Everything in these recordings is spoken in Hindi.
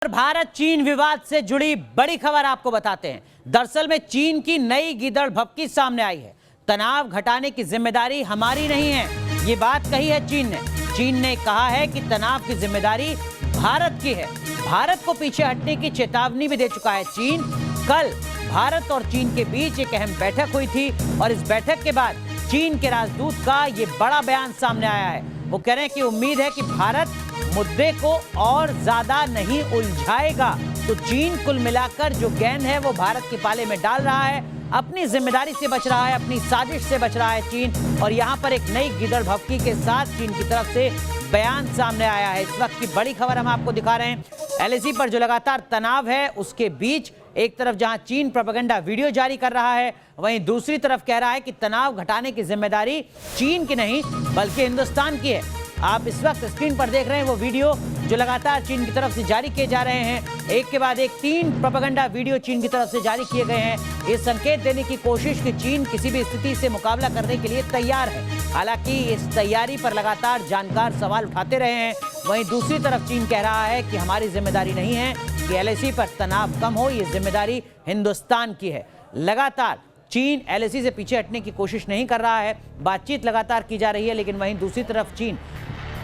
भारत चीन विवाद से जुड़ी बड़ी खबर आपको बताते हैं। दरअसल में चीन की नई गीदड़ भभकी सामने आई है। तनाव घटाने की जिम्मेदारी हमारी नहीं है, ये बात कही है चीन ने। चीन ने कहा है कि तनाव की जिम्मेदारी भारत की है। भारत को पीछे हटने की चेतावनी भी दे चुका है चीन। कल भारत और चीन के बीच एक अहम बैठक हुई थी और इस बैठक के बाद चीन के राजदूत का ये बड़ा बयान सामने आया है। वो कह रहे हैं कि उम्मीद है कि भारत मुद्दे को और ज्यादा नहीं उलझाएगा। तो चीन कुल मिलाकर जो गेंद है वो भारत के पाले में डाल रहा है, अपनी जिम्मेदारी से बच रहा है, अपनी साजिश से बच रहा है चीन। और यहाँ पर एक नई गिदड़ भभकी के साथ चीन की तरफ से बयान सामने आया है। इस वक्त की बड़ी खबर हम आपको दिखा रहे हैं। एलएसी पर जो लगातार तनाव है उसके बीच एक तरफ जहां चीन प्रोपेगेंडा वीडियो जारी कर रहा है, वहीं दूसरी तरफ कह रहा है कि तनाव घटाने की जिम्मेदारी चीन की नहीं बल्कि हिंदुस्तान की है। आप इस वक्त स्क्रीन पर देख रहे हैं वो वीडियो जो लगातार चीन की तरफ से जारी किए जा रहे हैं। एक के बाद एक 3 प्रोपेगेंडा वीडियो चीन की तरफ से जारी किए गए हैं। ये संकेत देने की कोशिश कि चीन किसी भी स्थिति से मुकाबला करने के लिए तैयार है। हालांकि इस तैयारी पर लगातार जानकार सवाल उठाते रहे हैं। वहीं दूसरी तरफ चीन कह रहा है कि हमारी जिम्मेदारी नहीं है कि एलएसी पर तनाव कम हो, ये जिम्मेदारी हिंदुस्तान की है। लगातार चीन एलएसी से पीछे हटने की कोशिश नहीं कर रहा है, बातचीत लगातार की जा रही है, लेकिन वहीं दूसरी तरफ चीन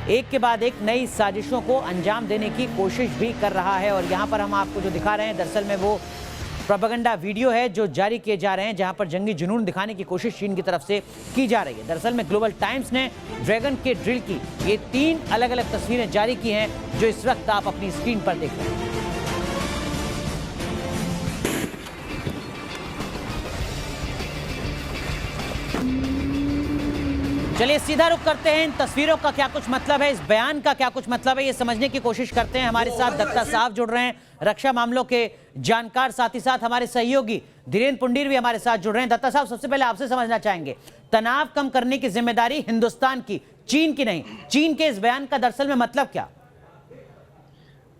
एक के बाद एक नई साजिशों को अंजाम देने की कोशिश भी कर रहा है। और यहाँ पर हम आपको जो दिखा रहे हैं दरअसल में वो प्रोपेगेंडा वीडियो है जो जारी किए जा रहे हैं, जहाँ पर जंगी जुनून दिखाने की कोशिश चीन की तरफ से की जा रही है। दरअसल में ग्लोबल टाइम्स ने ड्रैगन के ड्रिल की ये 3 अलग अलग तस्वीरें जारी की हैं जो इस वक्त आप अपनी स्क्रीन पर देख रहे हैं। चलिए सीधा रुख करते हैं, इन तस्वीरों का क्या कुछ मतलब है, इस बयान का क्या कुछ मतलब है, ये समझने की कोशिश करते हैं। हमारे साथ दत्ता साहब जुड़ रहे हैं, रक्षा मामलों के जानकार, साथ ही साथ हमारे सहयोगी धीरेन्द्र पुंडीर भी हमारे साथ जुड़ रहे हैं। दत्ता साहब, सबसे पहले आपसे समझना चाहेंगे, तनाव कम करने की जिम्मेदारी हिंदुस्तान की, चीन की नहीं। चीन के इस बयान का दरअसल में मतलब क्या?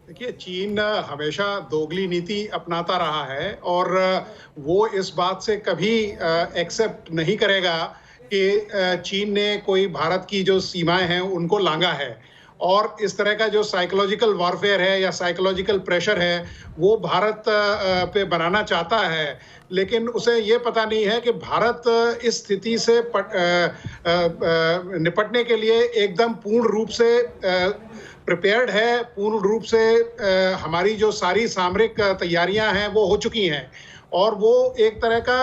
देखिए, चीन हमेशा दोगली नीति अपनाता रहा है और वो इस बात से कभी एक्सेप्ट नहीं करेगा कि चीन ने कोई भारत की जो सीमाएं हैं उनको लांघा है। और इस तरह का जो साइकोलॉजिकल वॉरफेयर है या साइकोलॉजिकल प्रेशर है वो भारत पे बनाना चाहता है, लेकिन उसे ये पता नहीं है कि भारत इस स्थिति से निपटने के लिए एकदम पूर्ण रूप से प्रिपेयर्ड है। पूर्ण रूप से हमारी जो सारी सामरिक तैयारियां हैं वो हो चुकी हैं और वो एक तरह का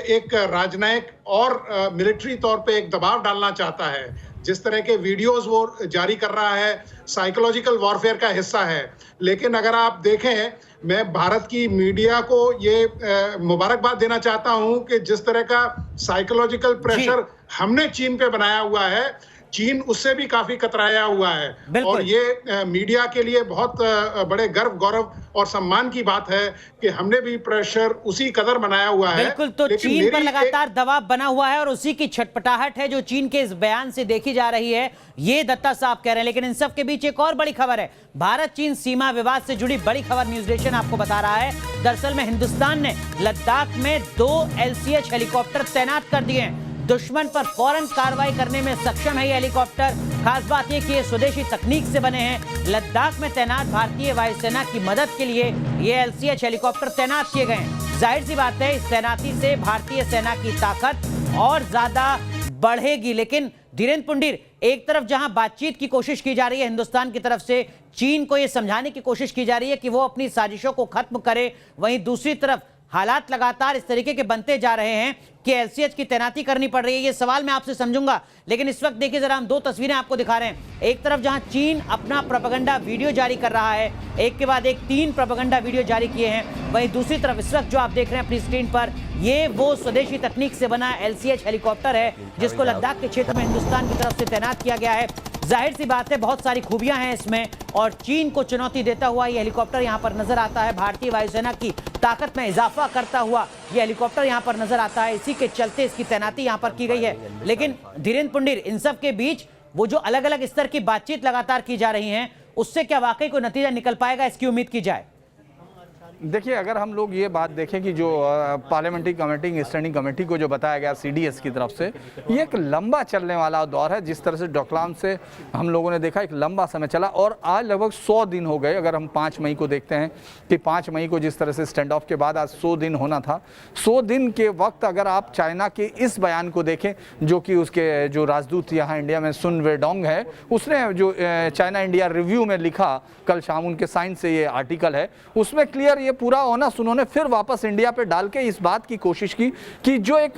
एक राजनयिक और मिलिट्री तौर पे एक दबाव डालना चाहता है। जिस तरह के वीडियोस वो जारी कर रहा है साइकोलॉजिकल वॉरफेयर का हिस्सा है। लेकिन अगर आप देखें, मैं भारत की मीडिया को ये मुबारकबाद देना चाहता हूं कि जिस तरह का साइकोलॉजिकल प्रेशर हमने चीन पे बनाया हुआ है, चीन उससे भी काफी कतराया हुआ है। और ये मीडिया के लिए बहुत बड़े गर्व, गौरव और सम्मान की बात है कि हमने भी प्रेशर उसी कदर बनाया हुआ है। बिल्कुल, तो चीन पर लगातार दबाव बना हुआ है और उसी की छटपटाहट है जो चीन के इस बयान से देखी जा रही है, ये दत्ता साहब कह रहे हैं। लेकिन इन सब के बीच एक और बड़ी खबर है, भारत चीन सीमा विवाद से जुड़ी बड़ी खबर न्यूज नेशन आपको बता रहा है। दरअसल में हिंदुस्तान ने लद्दाख में 2 LCH हेलीकॉप्टर तैनात कर दिए हैं। दुश्मन पर फौरन कार्रवाई करने में सक्षम है ये हेलीकॉप्टर। खास बात यह कि ये स्वदेशी तकनीक से बने हैं। लद्दाख में तैनात भारतीय वायुसेना की मदद के लिए ये LCH हेलीकॉप्टर तैनात किए गए हैं। जाहिर सी बात है, इस तैनाती से भारतीय सेना की ताकत और ज्यादा बढ़ेगी। लेकिन धीरेन्द्र पुंडीर, एक तरफ जहां बातचीत की कोशिश की जा रही है हिंदुस्तान की तरफ से, चीन को यह समझाने की कोशिश की जा रही है कि वो अपनी साजिशों को खत्म करे, वहीं दूसरी तरफ हालात लगातार इस तरीके के बनते जा रहे हैं कि LCH की तैनाती करनी पड़ रही है। ये सवाल मैं आपसे समझूंगा, लेकिन इस वक्त देखिए जरा, हम 2 तस्वीरें आपको दिखा रहे हैं। एक तरफ जहां चीन अपना प्रोपेगेंडा वीडियो जारी कर रहा है, एक के बाद एक 3 प्रोपेगेंडा वीडियो जारी किए हैं। वहीं दूसरी तरफ इस वक्त जो आप देख रहे हैं अपनी स्क्रीन पर, ये वो स्वदेशी तकनीक से बना LCH हेलीकॉप्टर है जिसको लद्दाख के क्षेत्र में हिंदुस्तान की तरफ से तैनात किया गया है। जाहिर सी बात है, बहुत सारी खूबियां हैं इसमें और चीन को चुनौती देता हुआ ये हेलीकॉप्टर यहां पर नजर आता है। भारतीय वायुसेना की ताकत में इजाफा करता हुआ ये हेलीकॉप्टर यहां पर नजर आता है। इसी के चलते इसकी तैनाती यहां पर की गई है। लेकिन धीरेन्द्र पुंडीर, इन सब के बीच वो जो अलग अलग स्तर की बातचीत लगातार की जा रही है, उससे क्या वाकई कोई नतीजा निकल पाएगा, इसकी उम्मीद की जाए? देखिए, अगर हम लोग ये बात देखें कि जो पार्लियामेंट्री कमेटी स्टैंडिंग कमेटी को जो बताया गया CDS की तरफ से, ये एक लंबा चलने वाला दौर है। जिस तरह से डोकलाम से हम लोगों ने देखा एक लंबा समय चला और आज लगभग 100 दिन हो गए। अगर हम 5 मई को देखते हैं कि 5 मई को जिस तरह से स्टैंड ऑफ के बाद आज 100 दिन होना था, 100 दिन के वक्त अगर आप चाइना के इस बयान को देखें जो कि उसके जो राजदूत यहाँ इंडिया में सुन वेडोंग है, उसने जो चाइना इंडिया रिव्यू में लिखा कल शाम, उनके साइन से ये आर्टिकल है, उसमें क्लियर ये पूरा ऑनस उन्होंने फिर वापस इंडिया पे डाल के इस बात की कोशिश की कि जो एक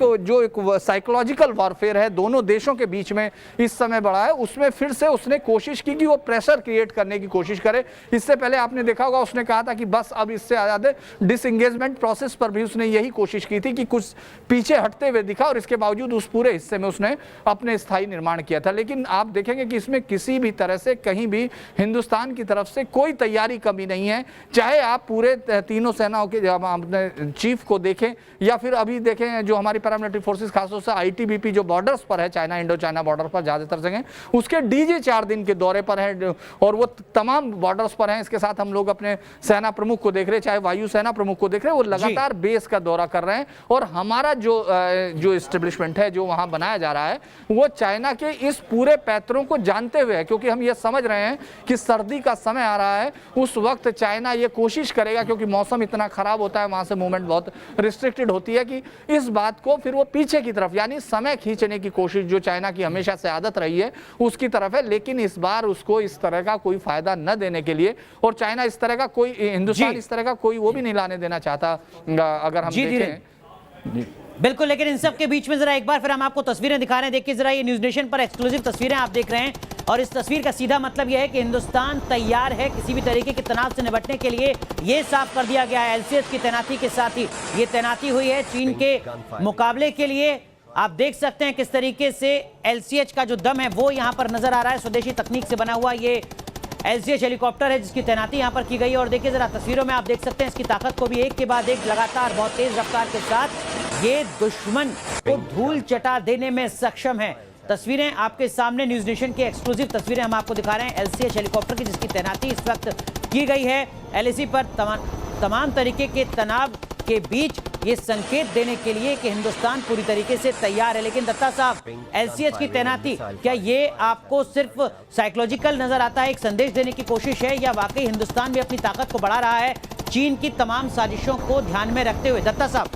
साइकोलॉजिकल वॉरफेयर है दोनों देशों के बीच में इस समय बढ़ा है, उसमें फिर से उसने कोशिश की कि वो प्रेशर क्रिएट करने की कोशिश करे। इससे पहले आपने देखा होगा उसने कहा था कि बस अब इससे ज़्यादा डिसएंगेजमेंट प्रोसेस पर भी उसने यही कोशिश की थी कि कुछ पीछे हटते हुए दिखा, और इसके बावजूद उस पूरे हिस्से में उसने अपने स्थायी निर्माण किया था। लेकिन आप देखेंगे कि इसमें किसी भी तरह से कहीं भी हिंदुस्तान की तरफ से कोई तैयारी कमी नहीं है। चाहे आप पूरे तीनों सेनाओं के जब अपने चीफ को देखें या फिर अभी देखें जो हमारी पैरामिलिट्री फोर्सेस खासतौर से ITBP जो बॉर्डर्स पर है, चाइना इंडो चाइना बॉर्डर पर ज़्यादातर जगह, उसके DG 4 दिन के दौरे पर है और वो तमाम बॉर्डर्स पर हैं। इसके साथ हम लोग अपने सेना प्रमुख को देख रहे हैं, चाहे वायु सेना प्रमुख को देख रहे हैं, वो लगातार बेस का दौरा कर रहे हैं। और हमारा जो एस्टेब्लिशमेंट है जो वहाँ बनाया जा रहा है वो चाइना के इस पूरे पैतरों को जानते हुए है, क्योंकि हम ये समझ रहे हैं कि सर्दी का समय आ रहा है। उस वक्त चाइना ये कोशिश करेगा, क्योंकि मौसम इतना खराब होता है, वहाँ से मूवमेंट बहुत रिस्ट्रिक्टेड होती है, कि इस बात को फिर वो पीछे की तरफ यानी समय खींचने की कोशिश जो चाइना की हमेशा से आदत रही है उसकी तरफ है। लेकिन इस बार उसको इस तरह का कोई फायदा न देने के लिए, और चाइना इस तरह का कोई, हिंदुस्तान इस तरह का कोई वो भी नहीं लाने देना चाहता अगर हम देखें। बिल्कुल, लेकिन इन सब के बीच में जरा एक बार फिर हम आपको तस्वीरें दिखा रहे हैं। देखिए जरा, ये न्यूज नेशन पर एक्सक्लूसिव तस्वीरें आप देख रहे हैं, और इस तस्वीर का सीधा मतलब यह है कि हिंदुस्तान तैयार है किसी भी तरीके के तनाव से निपटने के लिए। ये साफ कर दिया गया है LCS की तैनाती के साथ ही ये तैनाती हुई है चीन के मुकाबले के लिए। आप देख सकते हैं किस तरीके से LCH का जो दम है वो यहाँ पर नजर आ रहा है। स्वदेशी तकनीक से बना हुआ ये LCH हेलीकॉप्टर है जिसकी तैनाती यहाँ पर की गई है। और देखिए जरा तस्वीरों में आप देख सकते हैं इसकी ताकत को भी, एक के बाद एक लगातार बहुत तेज रफ्तार के साथ ये दुश्मन को धूल चटा देने में सक्षम है। तस्वीरें आपके सामने, न्यूज नेशन की एक्सक्लूसिव तस्वीरें हम आपको दिखा रहे हैं LCH हेलीकॉप्टर की, जिसकी तैनाती इस वक्त की गई है LAC पर तमाम तरीके के तनाव के बीच ये संकेत देने के लिए कि हिंदुस्तान पूरी तरीके से तैयार है। लेकिन दत्ता साहब, LCH की तैनाती क्या ये आपको सिर्फ साइकोलॉजिकल नजर आता है, एक संदेश देने की कोशिश है, या वाकई हिंदुस्तान भी अपनी ताकत को बढ़ा रहा है चीन की तमाम साजिशों को ध्यान में रखते हुए? दत्ता साहब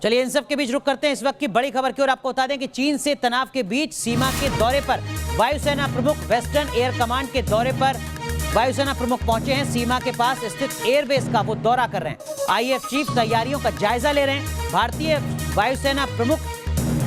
चलिए इन सब के बीच रुक करते हैं इस वक्त की बड़ी खबर की ओर। आपको बता दें कि चीन से तनाव के बीच सीमा के दौरे पर वायुसेना प्रमुख, वेस्टर्न एयर कमांड के दौरे पर वायुसेना प्रमुख पहुंचे हैं। सीमा के पास स्थित एयरबेस का वो दौरा कर रहे हैं। IAF चीफ तैयारियों का जायजा ले रहे हैं। भारतीय वायुसेना प्रमुख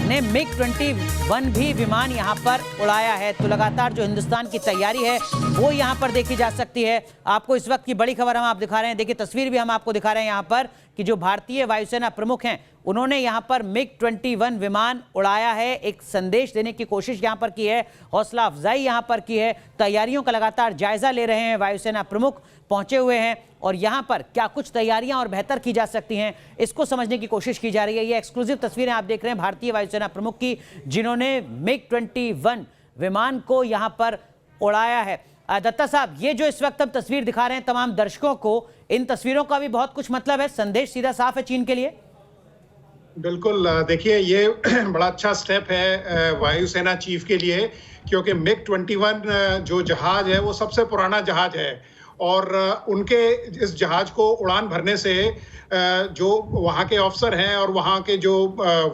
ने MiG-21 भी विमान यहां पर उड़ाया है। तो लगातार जो हिंदुस्तान की तैयारी है वो यहां पर देखी जा सकती है। आपको इस वक्त की बड़ी खबर हम आप दिखा रहे हैं। देखिए तस्वीर भी हम आपको दिखा रहे हैं यहां पर कि जो भारतीय वायुसेना प्रमुख हैं उन्होंने यहां पर MiG-21 विमान उड़ाया है। एक संदेश देने की कोशिश यहां पर की है, हौसला अफजाई यहां पर की है। तैयारियों का लगातार जायजा ले रहे हैं, वायुसेना प्रमुख पहुंचे हुए हैं और यहां पर क्या कुछ तैयारियां और बेहतर की जा सकती हैं इसको समझने की कोशिश की जा रही है। ये एक्सक्लूसिव तस्वीरें आप देख रहे हैं भारतीय वायुसेना प्रमुख की, जिन्होंने MiG-21 विमान को यहां पर उड़ाया है। दत्ता साहब, ये जो इस वक्त हम तस्वीर दिखा रहे हैं तमाम दर्शकों को, इन तस्वीरों का भी बहुत कुछ मतलब है, संदेश सीधा साफ है चीन के लिए। बिल्कुल, देखिए ये बड़ा अच्छा स्टेप है वायुसेना चीफ के लिए, क्योंकि MiG-21 जो जहाज है वो सबसे पुराना जहाज है और उनके इस जहाज को उड़ान भरने से जो वहाँ के अफसर हैं और वहाँ के जो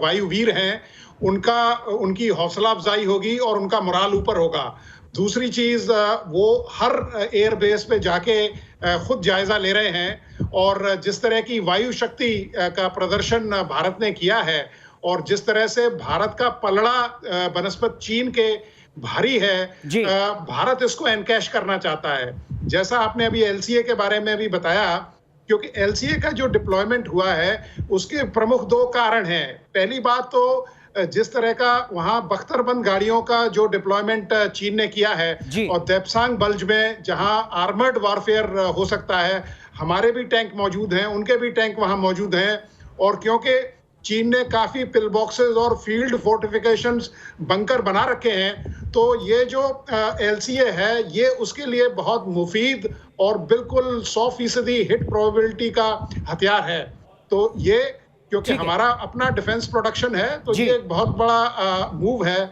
वायुवीर हैं उनकी हौसला अफजाई होगी और उनका मोराल ऊपर होगा। दूसरी चीज, वो हर एयरबेस पे जाके खुद जायजा ले रहे हैं और जिस तरह की वायु शक्ति का प्रदर्शन भारत ने किया है और जिस तरह से भारत का पलड़ा बनस्पत चीन के भारी है, भारत इसको एनकैश करना चाहता है। जैसा आपने अभी LCA के बारे में भी बताया, क्योंकि LCA का जो डिप्लॉयमेंट हुआ है उसके प्रमुख दो कारण हैं। पहली बात तो जिस तरह का वहां बख्तरबंद गाड़ियों का जो डिप्लॉयमेंट चीन ने किया है और देप्सांग बल्ज में जहां आर्मर्ड वॉरफेयर हो सकता है, हमारे भी टैंक मौजूद हैं, उनके भी टैंक वहां मौजूद हैं। और क्योंकि चीन ने काफी पिल बॉक्सेस और फील्ड फोर्टिफिकेशंस बंकर बना रखे हैं, तो ये जो LCA है ये उसके लिए बहुत मुफीद और बिल्कुल 100% हिट प्रोबेबिलिटी का हथियार है। तो ये क्योंकि हमारा अपना डिफेंस प्रोडक्शन है, तो ये एक बहुत बड़ा मूव है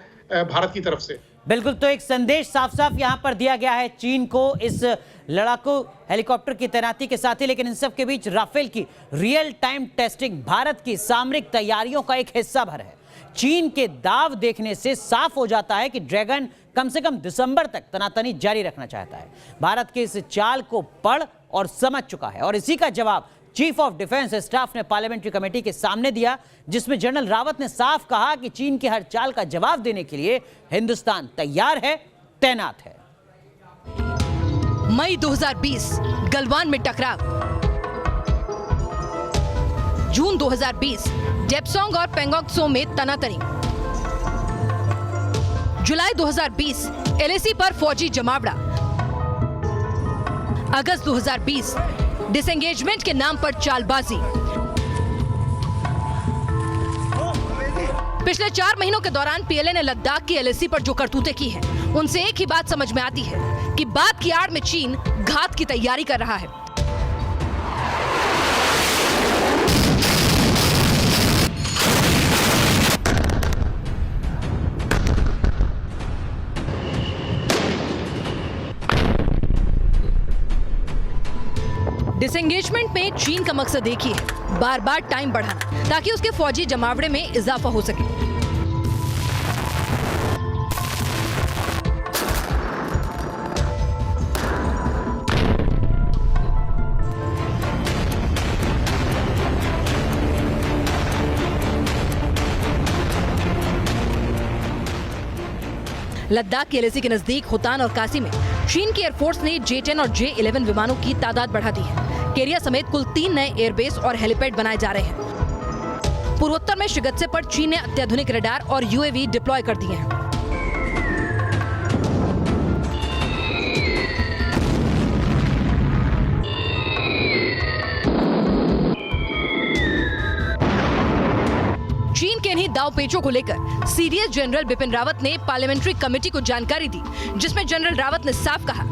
भारत की तरफ से। बिल्कुल, तो एक संदेश साफ साफ यहां पर दिया गया है चीन को इस लड़ाकू हेलीकॉप्टर की तैनाती के साथ ही, लेकिन इन सब के बीच राफेल की रियल टाइम टेस्टिंग भारत की सामरिक तैयारियों का एक हिस्सा भर है। चीन के दाव देखने से साफ हो जाता है कि ड्रैगन कम से कम दिसंबर तक तनातनी जारी रखना चाहता है। भारत के इस चाल को पढ़ और समझ चुका है और इसी का जवाब चीफ ऑफ डिफेंस स्टाफ ने पार्लियामेंट्री कमेटी के सामने दिया, जिसमें जनरल रावत ने साफ कहा कि चीन की हर चाल का जवाब देने के लिए हिंदुस्तान तैयार है, तैनात है। मई 2020 गलवान में टकराव, जून 2020 डेप्सोंग और पेंगोंग त्सो में तनातनी, जुलाई 2020 LAC पर फौजी जमावड़ा, अगस्त 2020 डिसएंगेजमेंट के नाम पर चालबाजी। पिछले 4 महीनों के दौरान PLA ने लद्दाख की LAC पर जो करतूतें की हैं, उनसे एक ही बात समझ में आती है कि बात की आड़ में चीन घात की तैयारी कर रहा है। डिसएंगेजमेंट में चीन का मकसद एक ही है, बार बार टाइम बढ़ाना ताकि उसके फौजी जमावड़े में इजाफा हो सके। लद्दाख के LAC के नजदीक होतान और कासी में चीन की एयरफोर्स ने J-10 और J-11 विमानों की तादाद बढ़ा दी है। केरिया समेत कुल 3 नए एयरबेस और हेलीपैड बनाए जा रहे हैं। पूर्वोत्तर में शिगत्से पर चीन ने अत्याधुनिक रडार और UAV डिप्लॉय कर दिए हैं। चीन के इन्हीं दाव पेचों को लेकर CDS जनरल बिपिन रावत ने पार्लियामेंट्री कमेटी को जानकारी दी, जिसमें जनरल रावत ने साफ कहा,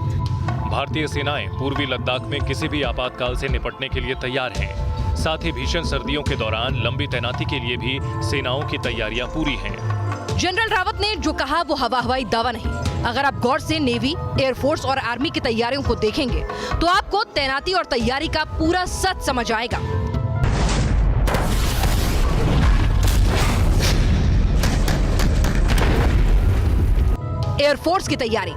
भारतीय सेनाएं पूर्वी लद्दाख में किसी भी आपातकाल से निपटने के लिए तैयार हैं। साथ ही भीषण सर्दियों के दौरान लंबी तैनाती के लिए भी सेनाओं की तैयारियां पूरी हैं। जनरल रावत ने जो कहा वो हवाई दावा नहीं। अगर आप गौर से नेवी, एयरफोर्स और आर्मी की तैयारियों को देखेंगे तो आपको तैनाती और तैयारी का पूरा सच समझ आएगा। एयरफोर्स की तैयारी,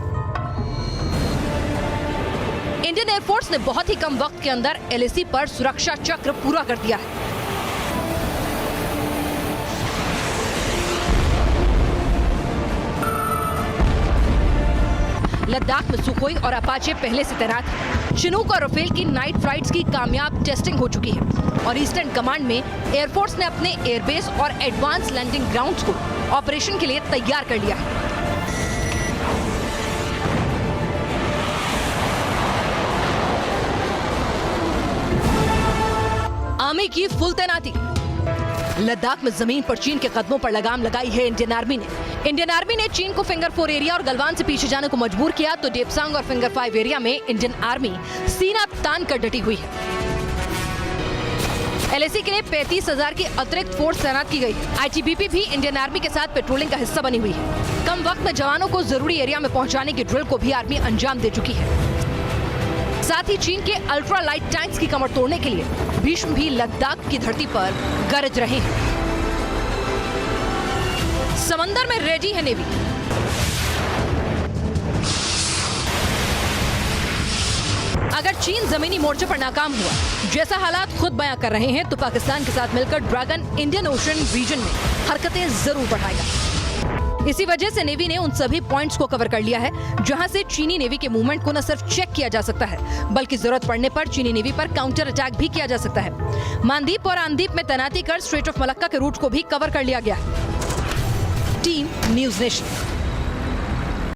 इंडियन एयरफोर्स ने बहुत ही कम वक्त के अंदर LAC पर सुरक्षा चक्र पूरा कर दिया है। लद्दाख में सुखोई और अपाचे पहले से तैनात है। चिनूक और राफेल की नाइट फ्लाइट्स की कामयाब टेस्टिंग हो चुकी है और ईस्टर्न कमांड में एयरफोर्स ने अपने एयरबेस और एडवांस लैंडिंग ग्राउंड्स को ऑपरेशन के लिए तैयार कर लिया है। आर्मी की फुल तैनाती, लद्दाख में जमीन पर चीन के कदमों पर लगाम लगाई है इंडियन आर्मी ने। इंडियन आर्मी ने चीन को फिंगर 4 एरिया और गलवान से पीछे जाने को मजबूर किया, तो डेप्सांग और फिंगर 5 एरिया में इंडियन आर्मी सीना तान कर डटी हुई है। LAC के लिए 35,000 की अतिरिक्त फोर्स तैनात की गई है। ITBP भी इंडियन आर्मी के साथ पेट्रोलिंग का हिस्सा बनी हुई है। कम वक्त में जवानों को जरूरी एरिया में पहुंचाने की ड्रिल को भी आर्मी अंजाम दे चुकी है। साथ ही चीन के अल्ट्रा लाइट टैंक्स की कमर तोड़ने के लिए भीष्म भी लद्दाख की धरती पर गरज रहे हैं। समंदर में रेडी है नेवी। अगर चीन जमीनी मोर्चे पर नाकाम हुआ, जैसा हालात खुद बयां कर रहे हैं, तो पाकिस्तान के साथ मिलकर ड्रैगन इंडियन ओशन रीजन में हरकतें जरूर बढ़ाएगा। इसी वजह से नेवी ने उन सभी पॉइंट्स को कवर कर लिया है जहां से चीनी नेवी के मूवमेंट को न सिर्फ चेक किया जा सकता है, बल्कि जरूरत पड़ने पर चीनी नेवी पर काउंटर अटैक भी किया जा सकता है। मालदीव और आंदीप में तैनाती कर स्ट्रेट ऑफ मलक्का के रूट को भी कवर कर लिया गया है। Team news nation.